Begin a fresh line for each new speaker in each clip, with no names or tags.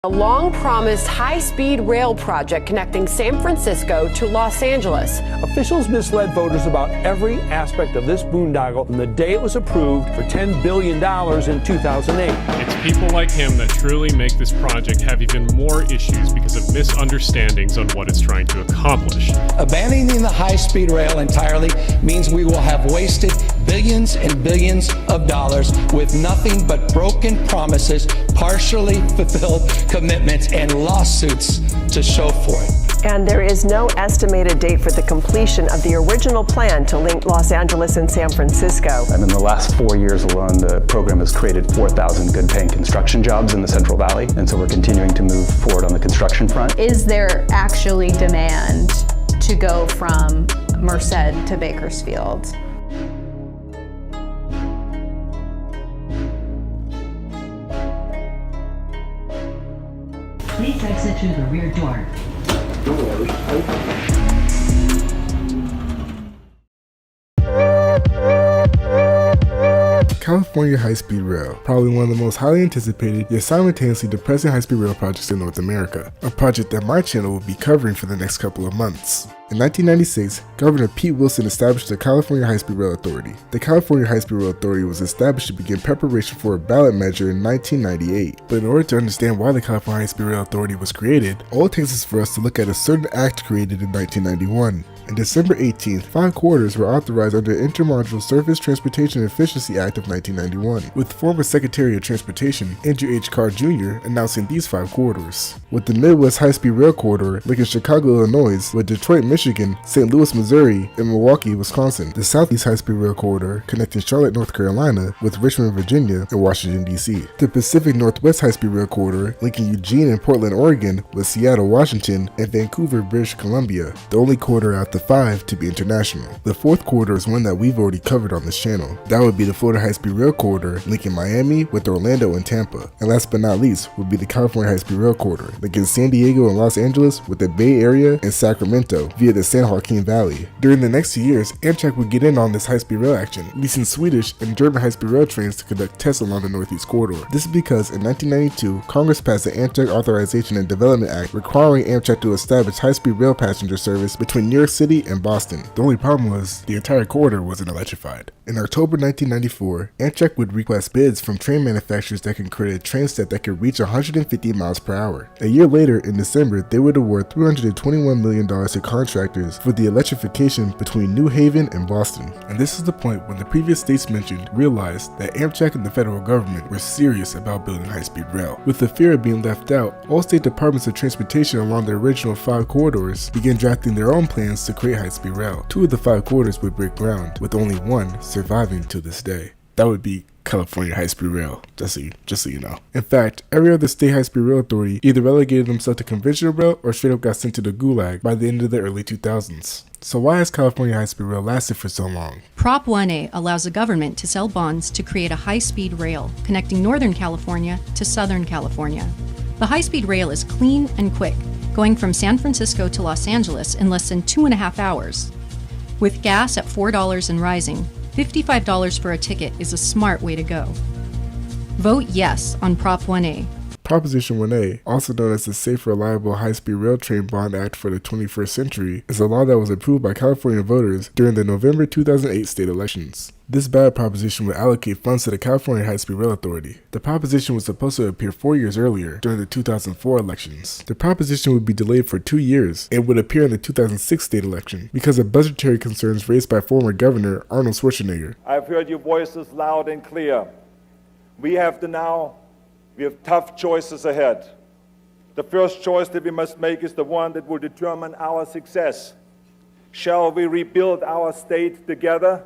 A long-promised high-speed rail project connecting San Francisco to Los Angeles.
Officials misled voters about every aspect of this boondoggle from the day it was approved for $10 billion in 2008.
It's people like him that truly make this project have even more issues because of misunderstandings on what it's trying to accomplish.
Abandoning the high-speed rail entirely means we will have wasted billions and billions of dollars with nothing but broken promises, partially fulfilled commitments, and lawsuits to show for it.
And there is no estimated date for the completion of the original plan to link Los Angeles and San Francisco.
And in the last 4 years alone, the program has created 4,000 good-paying construction jobs in the Central Valley, and so we're continuing to move forward on the construction front.
Is there actually demand to go from Merced to Bakersfield?
Please exit through the rear door.
California High-Speed Rail, probably one of the most highly anticipated yet simultaneously depressing high-speed rail projects in North America, a project that my channel will be covering for the next couple of months. In 1996, Governor Pete Wilson established the California High-Speed Rail Authority. The California High-Speed Rail Authority was established to begin preparation for a ballot measure in 1998. But in order to understand why the California High-Speed Rail Authority was created, all it takes is for us to look at a certain act created in 1991. On December 18th, 5 corridors were authorized under the Intermodal Surface Transportation Efficiency Act of 1991, with former Secretary of Transportation Andrew H. Carr Jr. announcing these 5 corridors. With the Midwest High-Speed Rail Corridor linking Chicago, Illinois, with Detroit, Michigan, St. Louis, Missouri, and Milwaukee, Wisconsin. The Southeast High-Speed Rail Corridor connecting Charlotte, North Carolina, with Richmond, Virginia, and Washington, D.C. The Pacific Northwest High-Speed Rail Corridor linking Eugene and Portland, Oregon, with Seattle, Washington, and Vancouver, British Columbia, the only corridor out the 5 to be international. The 4th corridor is one that we've already covered on this channel. That would be the Florida High-Speed Rail Corridor linking Miami with Orlando and Tampa. And last but not least would be the California High-Speed Rail Corridor linking San Diego and Los Angeles with the Bay Area and Sacramento via the San Joaquin Valley. During the next 2 years, Amtrak would get in on this high-speed rail action, leasing Swedish and German high-speed rail trains to conduct tests along the Northeast Corridor. This is because in 1992, Congress passed the Amtrak Authorization and Development Act requiring Amtrak to establish high-speed rail passenger service between New York City and Boston. The only problem was the entire corridor wasn't electrified. In October 1994, Amtrak would request bids from train manufacturers that can create a train set that could reach 150 miles per hour. A year later, in December, they would award $321 million to contractors for the electrification between New Haven and Boston. And this is the point when the previous states mentioned realized that Amtrak and the federal government were serious about building high-speed rail. With the fear of being left out, all state departments of transportation along the original 5 corridors began drafting their own plans to create high-speed rail. 2 of the 5 corridors would break ground, with only one surviving to this day. That would be California High-Speed Rail, just so you know. In fact, every other state high-speed rail authority either relegated themselves to conventional rail or straight up got sent to the gulag by the end of the early 2000s. So why has California High-Speed Rail lasted for so long?
Prop 1A allows the government to sell bonds to create a high-speed rail connecting Northern California to Southern California. The high-speed rail is clean and quick, going from San Francisco to Los Angeles in less than 2.5 hours. With gas at $4 and rising, $55 for a ticket is a smart way to go. Vote yes on Prop 1A.
Proposition 1A, also known as the Safe, Reliable, High-Speed Rail Train Bond Act for the 21st Century, is a law that was approved by California voters during the November 2008 state elections. This ballot proposition would allocate funds to the California High-Speed Rail Authority. The proposition was supposed to appear 4 years earlier during the 2004 elections. The proposition would be delayed for 2 years and would appear in the 2006 state election because of budgetary concerns raised by former Governor Arnold Schwarzenegger.
I've heard your voices loud and clear. We have tough choices ahead. The first choice that we must make is the one that will determine our success. Shall we rebuild our state together?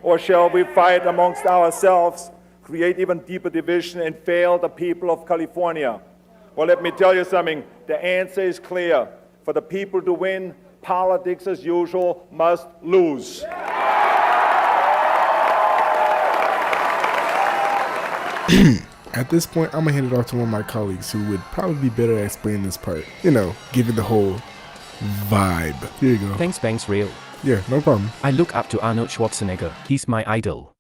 Or shall we fight amongst ourselves, create even deeper division, and fail the people of California? Well, let me tell you something. The answer is clear. For the people to win, politics as usual must lose.
At this point, I'm gonna hand it off to one of my colleagues who would probably be better at explaining this part. You know, given the whole vibe. Here you go.
Thanks, Real.
Yeah, no problem.
I look up to Arnold Schwarzenegger. He's my idol.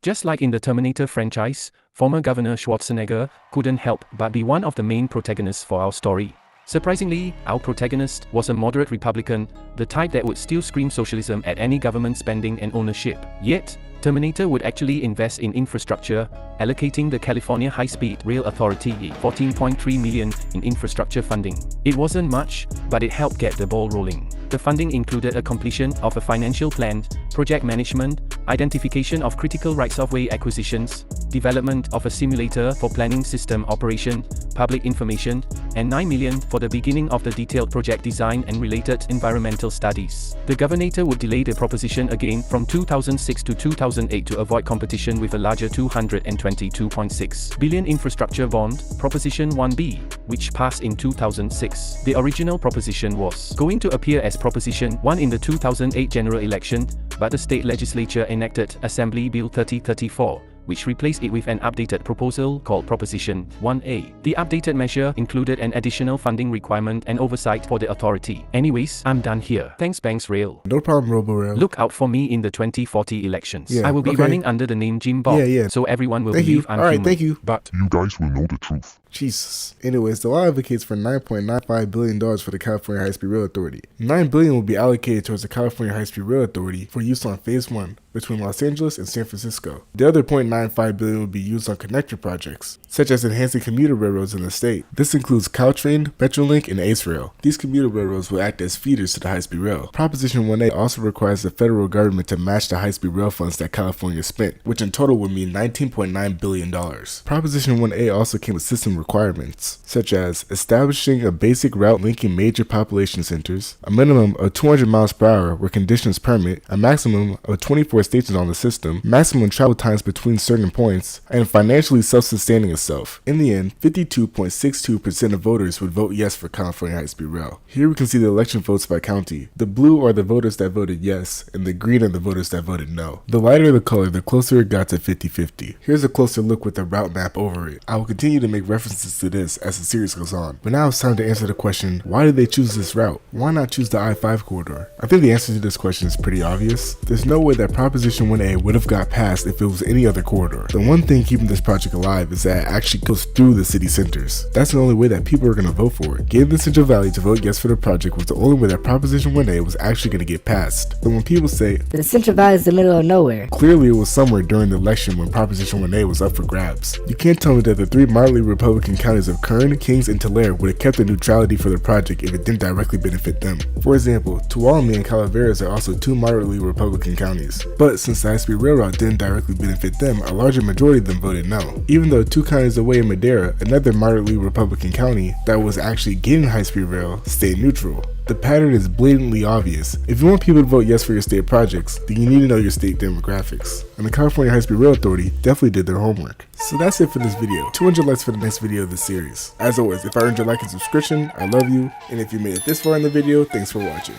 Just like in the Terminator franchise, former Governor Schwarzenegger couldn't help but be one of the main protagonists for our story. Surprisingly, our protagonist was a moderate Republican, the type that would still scream socialism at any government spending and ownership. Yet, Terminator would actually invest in infrastructure, allocating the California High-Speed Rail Authority $14.3 million in infrastructure funding. It wasn't much, but it helped get the ball rolling. The funding included a completion of a financial plan, project management, identification of critical rights-of-way acquisitions, development of a simulator for planning system operation, public information, and $9 million for the beginning of the detailed project design and related environmental studies. The governor would delay the proposition again from 2006 to 2008 to avoid competition with a larger $222.6 billion infrastructure bond, Proposition 1B, which passed in 2006. The original proposition was going to appear as Proposition 1 in the 2008 general election, but the state legislature enacted Assembly Bill 3034, which replaced it with an updated proposal called Proposition 1A. The updated measure included an additional funding requirement and oversight for the authority. Anyways, I'm done here. Thanks Banks Rail.
No problem, RoboRail.
Look out for me in the 2040 elections.
Yeah,
I will be running under the name Jim Bob, so everyone will believe I'm human.
Thank you.
But
you guys will know the truth.
Jesus. Anyways, the law advocates for $9.95 billion for the California High-Speed Rail Authority. $9 billion will be allocated towards the California High-Speed Rail Authority for use on Phase 1 between Los Angeles and San Francisco. The other $0.95 billion will be used on connector projects, such as enhancing commuter railroads in the state. This includes Caltrain, Metrolink, and Ace Rail. These commuter railroads will act as feeders to the high-speed rail. Proposition 1A also requires the federal government to match the high-speed rail funds that California spent, which in total would mean $19.9 billion. Proposition 1A also came with system requirements, such as establishing a basic route linking major population centers, a minimum of 200 miles per hour where conditions permit, a maximum of 24 stations on the system, maximum travel times between certain points, and financially self-sustaining itself. In the end, 52.62% of voters would vote yes for California High-Speed Rail. Here we can see the election votes by county. The blue are the voters that voted yes, and the green are the voters that voted no. The lighter the color, the closer it got to 50-50. Here's a closer look with the route map over it. I will continue to make references to this as the series goes on, but now it's time to answer the question, why did they choose this route? Why not choose the I-5 corridor? I think the answer to this question is pretty obvious. There's no way that Proposition 1A would have got passed if it was any other corridor. The one thing keeping this project alive is that it actually goes through the city centers. That's the only way that people are going to vote for it. Getting the Central Valley to vote yes for the project was the only way that Proposition 1A was actually going to get passed. So when people say,
the Central Valley is the middle of nowhere,
clearly it was somewhere during the election when Proposition 1A was up for grabs. You can't tell me that the three moderately Republican counties of Kern, Kings, and Tulare would have kept the neutrality for the project if it didn't directly benefit them. For example, Tuolumne and Calaveras are also two moderately Republican counties. But since the high-speed rail route didn't directly benefit them, a larger majority of them voted no. Even though 2 counties away in Madera, another moderately Republican county that was actually getting high-speed rail, stayed neutral. The pattern is blatantly obvious. If you want people to vote yes for your state projects, then you need to know your state demographics. And the California High-Speed Rail Authority definitely did their homework. So that's it for this video. 200 likes for the next video of this series. As always, if I earned your like and subscription, I love you. And if you made it this far in the video, thanks for watching.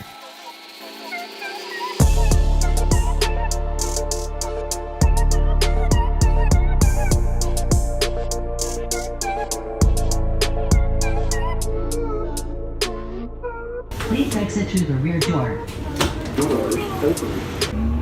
Please exit through the rear door.
Doors open.